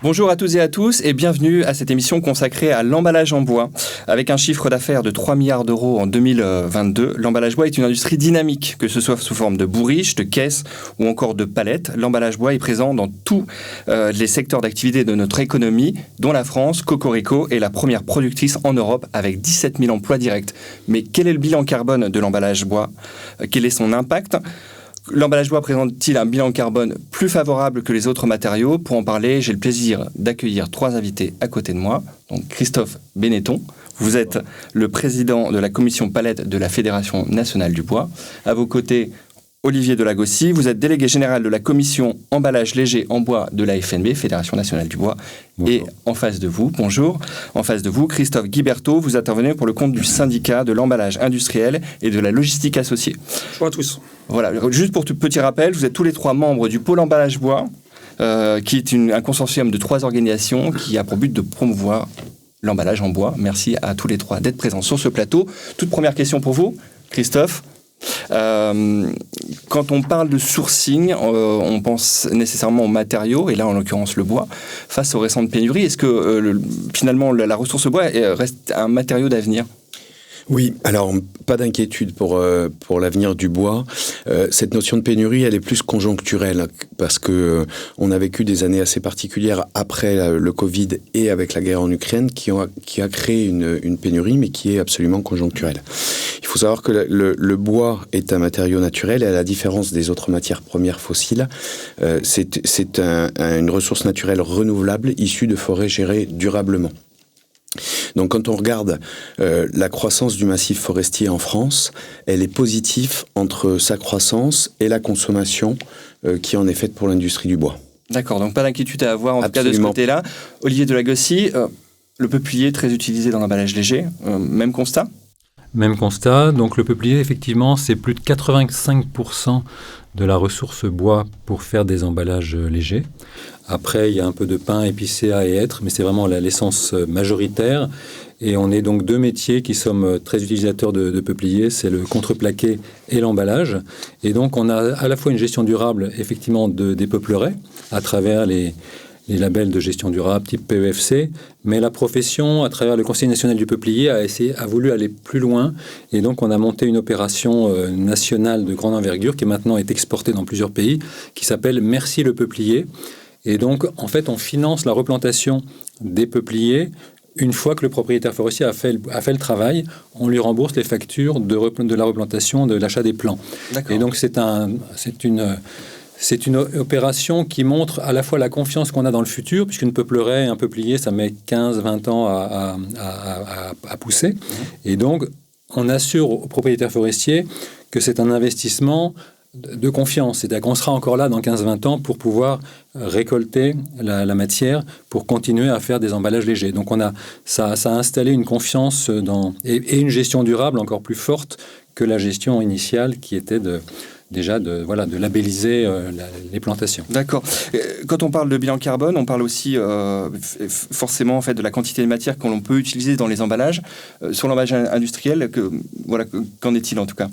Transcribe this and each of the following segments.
Bonjour à toutes et à tous et bienvenue à cette émission consacrée à l'emballage en bois. Avec un chiffre d'affaires de 3 milliards d'euros en 2022, l'emballage bois est une industrie dynamique, que ce soit sous forme de bourriches, de caisses ou encore de palettes. L'emballage bois est présent dans tous les secteurs d'activité de notre économie, dont la France, Cocorico, est la première productrice en Europe avec 17 000 emplois directs. Mais quel est le bilan carbone de l'emballage bois ? Quel est son impact ? L'emballage bois présente-t-il un bilan carbone plus favorable que les autres matériaux ? Pour en parler, j'ai le plaisir d'accueillir 3 invités à côté de moi. Donc Christophe Benetton, vous êtes le président de la commission palette de la Fédération nationale du bois. À vos côtés, Olivier Delagossi, vous êtes délégué général de la commission emballage léger en bois de la FNB, Fédération nationale du bois. Bonjour. Et en face de vous, bonjour, en face de vous, Christophe Guiberto, vous intervenez pour le compte du syndicat de l'emballage industriel et de la logistique associée. Bonjour à tous. Voilà, juste pour tout petit rappel, vous êtes tous les 3 membres du pôle emballage bois, qui est un consortium de 3 organisations qui a pour but de promouvoir l'emballage en bois. Merci à tous les 3 d'être présents sur ce plateau. Toute première question pour vous, Christophe. Quand on parle de sourcing, on pense nécessairement aux matériaux, et là en l'occurrence le bois. Face aux récentes pénuries, est-ce que finalement la ressource bois reste un matériau d'avenir ? Oui, alors pas d'inquiétude pour l'avenir du bois. Cette notion de pénurie, elle est plus conjoncturelle parce que on a vécu des années assez particulières après le Covid et avec la guerre en Ukraine qui a créé une pénurie, mais qui est absolument conjoncturelle. Il faut savoir que le bois est un matériau naturel et à la différence des autres matières premières fossiles, c'est une ressource naturelle renouvelable issue de forêts gérées durablement. Donc quand on regarde la croissance du massif forestier en France, elle est positive entre sa croissance et la consommation qui en est faite pour l'industrie du bois. D'accord, donc pas d'inquiétude à avoir en tout cas de ce côté-là. Olivier Delagossi, le peuplier très utilisé dans l'emballage léger, même constat ? Même constat, donc le peuplier effectivement c'est plus de 85% de la ressource bois pour faire des emballages légers. Après, il y a un peu de pin, épicéa et hêtre, mais c'est vraiment l'essence majoritaire. Et on est donc 2 métiers qui sommes très utilisateurs de peuplier, c'est le contreplaqué et l'emballage. Et donc, on a à la fois une gestion durable, effectivement, des peupleraies, à travers les labels de gestion durable type PEFC, mais la profession, à travers le Conseil national du peuplier, a voulu aller plus loin. Et donc, on a monté une opération nationale de grande envergure qui maintenant est exportée dans plusieurs pays, qui s'appelle Merci le peuplier. Et donc, en fait, on finance la replantation des peupliers. Une fois que le propriétaire forestier a fait le travail, on lui rembourse les factures de la replantation, de l'achat des plants. D'accord. Et donc, c'est une opération qui montre à la fois la confiance qu'on a dans le futur, puisqu'une peuplerie, un peuplier, ça met 15-20 ans à pousser. Et donc, on assure aux propriétaires forestiers que c'est un investissement de confiance. C'est-à-dire qu'on sera encore là dans 15-20 ans pour pouvoir récolter la matière pour continuer à faire des emballages légers. Donc, ça a installé une confiance et une gestion durable encore plus forte que la gestion initiale qui était de labelliser les plantations. D'accord. Quand on parle de bilan carbone, on parle aussi forcément en fait, de la quantité de matière que l'on peut utiliser dans les emballages. Sur l'emballage industriel, qu'en est-il en tout cas ?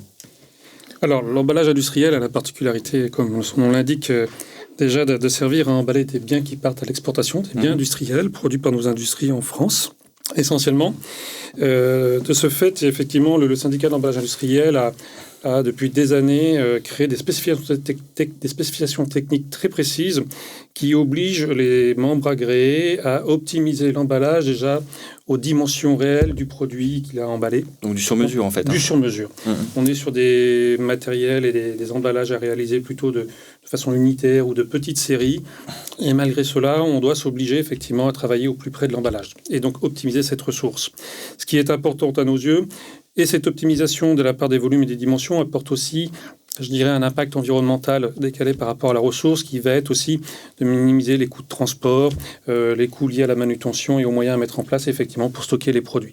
Alors, l'emballage industriel a la particularité, comme son nom l'indique, déjà de servir à emballer des biens qui partent à l'exportation, des biens industriels produits par nos industries en France, essentiellement. De ce fait, effectivement, le syndicat d'emballage industriel a depuis des années créé des spécifications techniques très précises qui obligent les membres agréés à optimiser l'emballage déjà aux dimensions réelles du produit qu'il a emballé. Donc du sur-mesure en fait. Du sur-mesure. On est sur des matériels et des emballages à réaliser plutôt de façon unitaire ou de petite série. Et malgré cela, on doit s'obliger effectivement à travailler au plus près de l'emballage et donc optimiser cette ressource. Ce qui est important à nos yeux, et cette optimisation de la part des volumes et des dimensions apporte aussi, je dirais, un impact environnemental décalé par rapport à la ressource qui va être aussi de minimiser les coûts de transport, les coûts liés à la manutention et aux moyens à mettre en place effectivement pour stocker les produits.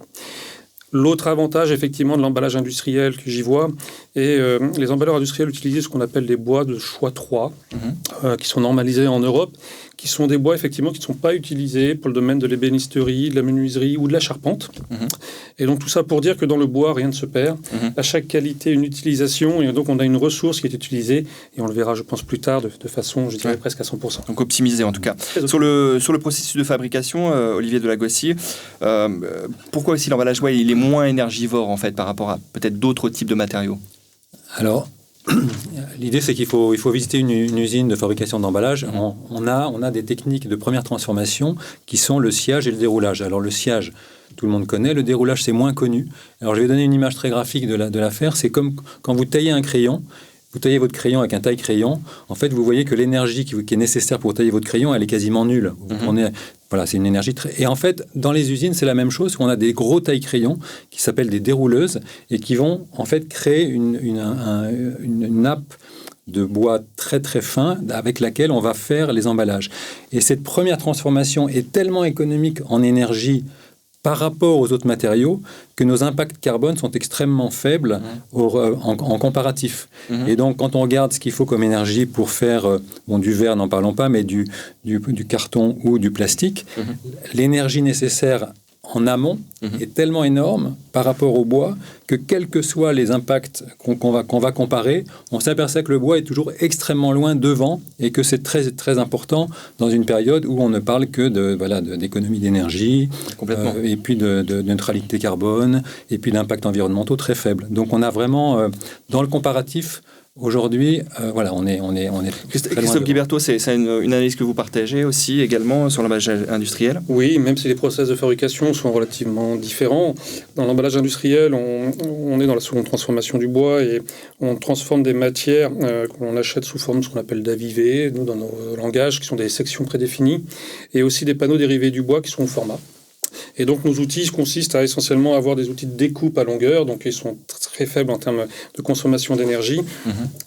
L'autre avantage, effectivement, de l'emballage industriel que j'y vois, est les emballeurs industriels utilisent ce qu'on appelle des bois de choix 3, qui sont normalisés en Europe, qui sont des bois effectivement qui ne sont pas utilisés pour le domaine de l'ébénisterie, de la menuiserie ou de la charpente. Et donc tout ça pour dire que dans le bois, rien ne se perd. À chaque qualité, une utilisation, et donc on a une ressource qui est utilisée, et on le verra, je pense, plus tard, de façon, je dirais, presque à 100%. Donc optimisé en tout cas. Sur le processus de fabrication, Olivier Delagossi, pourquoi aussi l'emballage bois il est moins énergivore en fait par rapport à peut-être d'autres types de matériaux? Alors, l'idée, c'est qu'il faut visiter une usine de fabrication d'emballage. On a des techniques de première transformation qui sont le sciage et le déroulage. Alors, le sciage, tout le monde connaît. Le déroulage, c'est moins connu. Alors, je vais donner une image très graphique de l'affaire. C'est comme quand vous taillez un crayon. Vous taillez votre crayon avec un taille-crayon. En fait, vous voyez que l'énergie qui est nécessaire pour tailler votre crayon, elle est quasiment nulle. Vous prenez, voilà, c'est une énergie très... Et en fait, dans les usines, c'est la même chose. On a des gros taille-crayons qui s'appellent des dérouleuses et qui vont en fait créer une nappe de bois très très fin avec laquelle on va faire les emballages. Et cette première transformation est tellement économique en énergie par rapport aux autres matériaux, que nos impacts carbone sont extrêmement faibles en comparatif. Et donc, quand on regarde ce qu'il faut comme énergie pour faire, du verre, n'en parlons pas, mais du carton ou du plastique, l'énergie nécessaire en amont est tellement énorme par rapport au bois que quels que soient les impacts qu'on va comparer, on s'aperçoit que le bois est toujours extrêmement loin devant et que c'est très, très important dans une période où on ne parle que d'économie d'énergie et puis de neutralité carbone et puis d'impacts environnementaux très faibles. Donc on a vraiment, dans le comparatif, aujourd'hui, on est Christophe Guiberto, c'est une analyse que vous partagez aussi également sur l'emballage industriel? Oui, même si les process de fabrication sont relativement différents. Dans l'emballage industriel, on est dans la seconde transformation du bois et on transforme des matières qu'on achète sous forme de ce qu'on appelle d'avivés, nous dans nos langages, qui sont des sections prédéfinies, et aussi des panneaux dérivés du bois qui sont au format. Et donc, nos outils consistent à essentiellement avoir des outils de découpe à longueur, donc ils sont très faibles en termes de consommation d'énergie.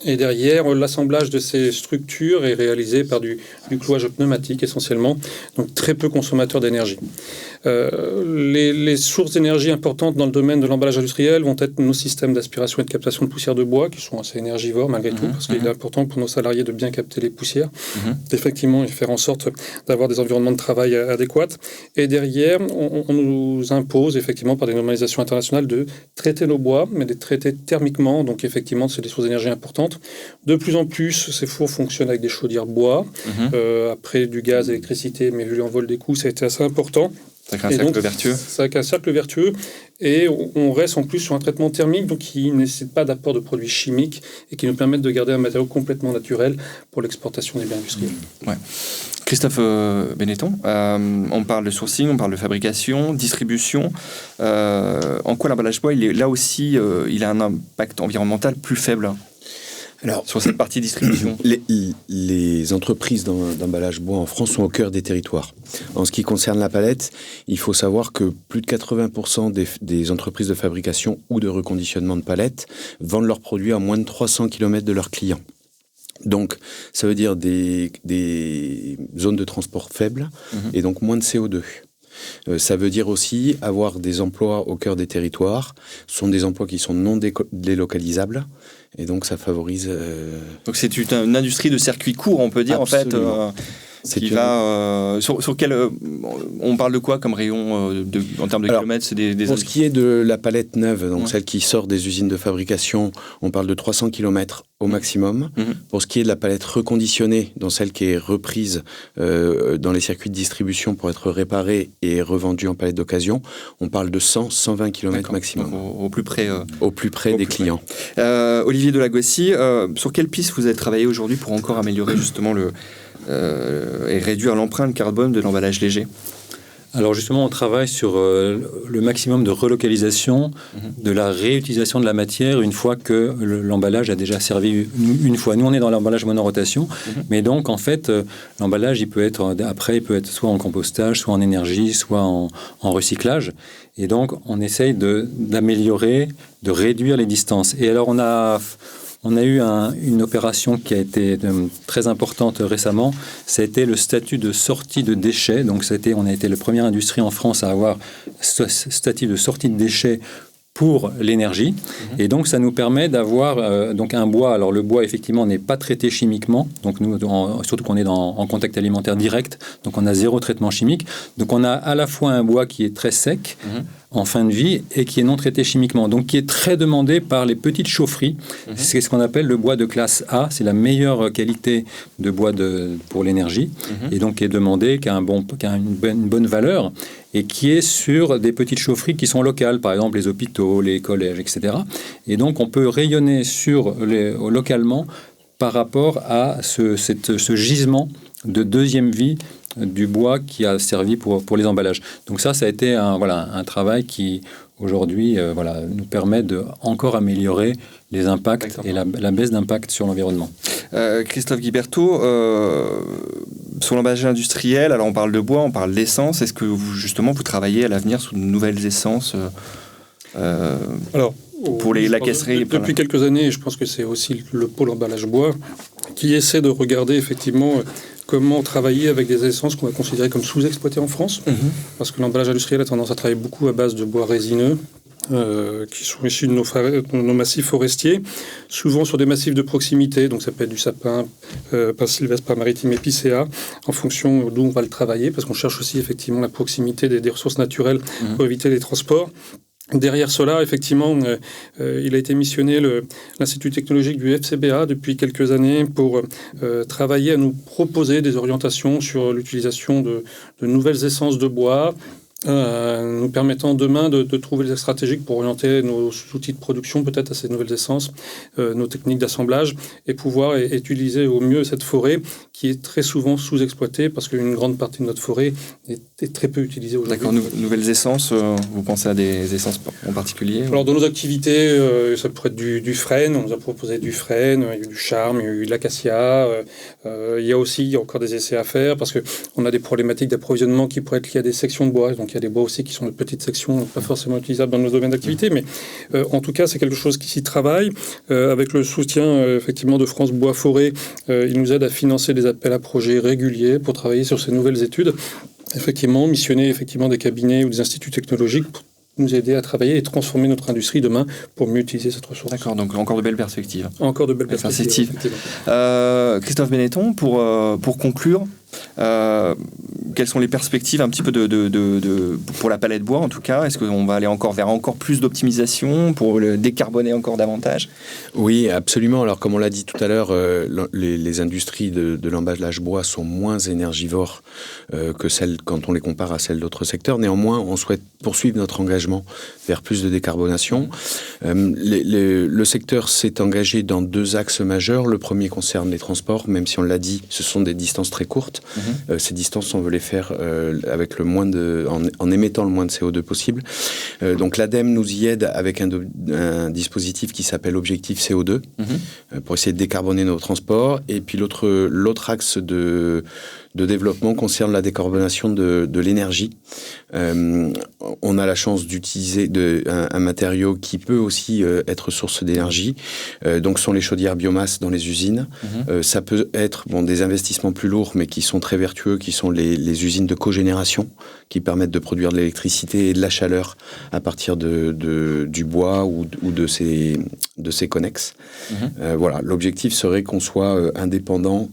Et derrière, l'assemblage de ces structures est réalisé par du clouage pneumatique essentiellement, donc très peu consommateur d'énergie. Les sources d'énergie importantes dans le domaine de l'emballage industriel vont être nos systèmes d'aspiration et de captation de poussière de bois, qui sont assez énergivores malgré tout, parce qu'il est important pour nos salariés de bien capter les poussières, effectivement, et faire en sorte d'avoir des environnements de travail adéquats. Et derrière, on nous impose effectivement par des normalisations internationales de traiter nos bois, mais de les traiter thermiquement, donc effectivement, c'est des sources d'énergie importantes. De plus en plus, ces fours fonctionnent avec des chaudières bois, après du gaz, électricité, mais vu l'envol des coûts, ça a été assez important. Ça crée un cercle vertueux. Ça crée un cercle vertueux et on reste en plus sur un traitement thermique donc qui ne nécessite pas d'apport de produits chimiques et qui nous permettent de garder un matériau complètement naturel pour l'exportation des biens industriels. Christophe Benetton, on parle de sourcing, on parle de fabrication, distribution. En quoi l'emballage bois, là aussi, il a un impact environnemental plus faible? Alors, sur cette partie distribution, les entreprises d'emballage bois en France sont au cœur des territoires. En ce qui concerne la palette, il faut savoir que plus de 80% des entreprises de fabrication ou de reconditionnement de palettes vendent leurs produits à moins de 300 km de leurs clients. Donc, ça veut dire des zones de transport faibles et donc moins de CO2. Ça veut dire aussi avoir des emplois au cœur des territoires. Ce sont des emplois qui sont non délocalisables. Et donc, ça favorise... Donc, c'est une industrie de circuit court, on peut dire, absolument. en fait. Qui va sur quel on parle de quoi comme rayon en termes de kilomètres? C'est pour ce qui est de la palette neuve, donc celle qui sort des usines de fabrication, on parle de 300 km au maximum. Pour ce qui est de la palette reconditionnée, donc celle qui est reprise dans les circuits de distribution pour être réparée et revendue en palette d'occasion, on parle de 100-120 km maximum. Au plus près, des clients. Olivier Delagossi, sur quelle piste vous avez travaillé aujourd'hui pour encore améliorer justement et réduire l'empreinte carbone de l'emballage léger? Alors justement, on travaille sur le maximum de relocalisation, de la réutilisation de la matière une fois que l'emballage a déjà servi une fois. Nous, on est dans l'emballage monorotation, mais donc en fait, l'emballage, il peut être soit en compostage, soit en énergie, soit en recyclage. Et donc, on essaye d'améliorer, de réduire les distances. Et alors, on a eu une opération qui a été très importante récemment. Ça a été le statut de sortie de déchets. Donc, on a été la première industrie en France à avoir ce statut de sortie de déchets pour l'énergie. Et donc, ça nous permet d'avoir donc un bois. Alors, le bois, effectivement, n'est pas traité chimiquement. Donc, nous, surtout qu'on est en contact alimentaire direct. Donc, on a 0 traitement chimique. Donc, on a à la fois un bois qui est très sec en fin de vie et qui est non traité chimiquement. Donc, qui est très demandé par les petites chaufferies. C'est ce qu'on appelle le bois de classe A. C'est la meilleure qualité de bois pour l'énergie. Et donc, qui est demandé, qui a une bonne valeur et qui est sur des petites chaufferies qui sont locales, par exemple les hôpitaux, les collèges, etc. Et donc, on peut rayonner localement par rapport à ce gisement de deuxième vie du bois qui a servi pour les emballages. Donc ça a été un travail qui, aujourd'hui, nous permet de encore améliorer les impacts et la baisse d'impact sur l'environnement. Christophe Guiberteau, sur l'emballage industriel, alors on parle de bois, on parle d'essence. Est-ce que vous travaillez à l'avenir sur de nouvelles essences pour la caisserie? Depuis quelques années, je pense que c'est aussi le pôle emballage bois qui essaie de regarder effectivement comment travailler avec des essences qu'on va considérer comme sous-exploitées en France. Parce que l'emballage industriel a tendance à travailler beaucoup à base de bois résineux, qui sont issus de nos massifs forestiers, souvent sur des massifs de proximité, donc ça peut être du sapin, pin sylvestre, pin maritime, épicéa, en fonction d'où on va le travailler, parce qu'on cherche aussi effectivement la proximité des ressources naturelles pour éviter les transports. Derrière cela, effectivement, il a été missionné l'Institut technologique du FCBA depuis quelques années pour travailler à nous proposer des orientations sur l'utilisation de nouvelles essences de bois, nous permettant demain de trouver des stratégies pour orienter nos outils de production peut-être à ces nouvelles essences, nos techniques d'assemblage, et pouvoir utiliser au mieux cette forêt qui est très souvent sous-exploitée parce qu'une grande partie de notre forêt est très peu utilisée aujourd'hui. D'accord, nouvelles essences, vous pensez à des essences en particulier? Alors dans nos activités, ça pourrait être du frêne, on nous a proposé du frêne, il y a eu du charme, il y a eu de l'acacia, il y a encore des essais à faire parce qu'on a des problématiques d'approvisionnement qui pourraient être liées à des sections de bois, donc il y a des bois aussi qui sont de petites sections, pas forcément utilisables dans nos domaines d'activité, mais en tout cas c'est quelque chose qui s'y travaille, avec le soutien effectivement de France Bois Forêt, il nous aide à financer des appels à projets réguliers pour travailler sur ces nouvelles études, effectivement missionner effectivement des cabinets ou des instituts technologiques pour nous aider à travailler et transformer notre industrie demain pour mieux utiliser cette ressource. D'accord, donc encore de belles perspectives. Encore de belles perspectives. Christophe Benetton, pour conclure, quelles sont les perspectives un petit peu pour la palette bois en tout cas? Est-ce qu'on va aller vers encore plus d'optimisation pour le décarboner encore davantage? Oui, absolument. Alors comme on l'a dit tout à l'heure, les industries de l'emballage bois sont moins énergivores que celles quand on les compare à celles d'autres secteurs. Néanmoins, on souhaite poursuivre notre engagement vers plus de décarbonation. Le secteur s'est engagé dans 2 axes majeurs. Le premier concerne les transports, même si on l'a dit, ce sont des distances très courtes. Ces distances, on veut les faire avec en émettant le moins de CO2 possible. Donc l'ADEME nous y aide avec un dispositif qui s'appelle Objectif CO2 pour essayer de décarboner nos transports. Et puis l'autre axe de développement concerne la décarbonation de l'énergie. On a la chance d'utiliser un matériau qui peut aussi être source d'énergie. Donc, ce sont les chaudières biomasse dans les usines. Ça peut être des investissements plus lourds, mais qui sont très vertueux, qui sont les usines de cogénération, qui permettent de produire de l'électricité et de la chaleur à partir du bois ou de ses connexes. Voilà, l'objectif serait qu'on soit indépendant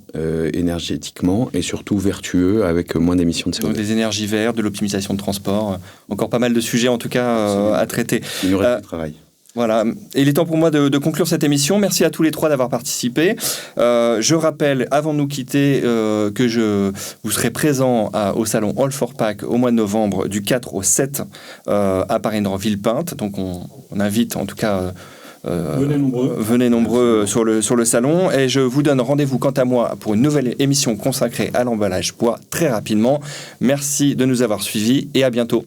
énergétiquement et surtout vertueux avec moins d'émissions de CO2. Donc des énergies vertes, de l'optimisation de transport, encore pas mal de sujets en tout cas à traiter. Il nous reste du travail. Voilà, et il est temps pour moi de conclure cette émission. Merci à tous les 3 d'avoir participé. Je rappelle, avant de nous quitter, que vous serez présent au salon All for Pack au mois de novembre, du 4 au 7 à Paris-Villepinte. Donc on invite en tout cas... venez nombreux sur le salon, et je vous donne rendez-vous quant à moi pour une nouvelle émission consacrée à l'emballage bois très rapidement. Merci de nous avoir suivis et à bientôt.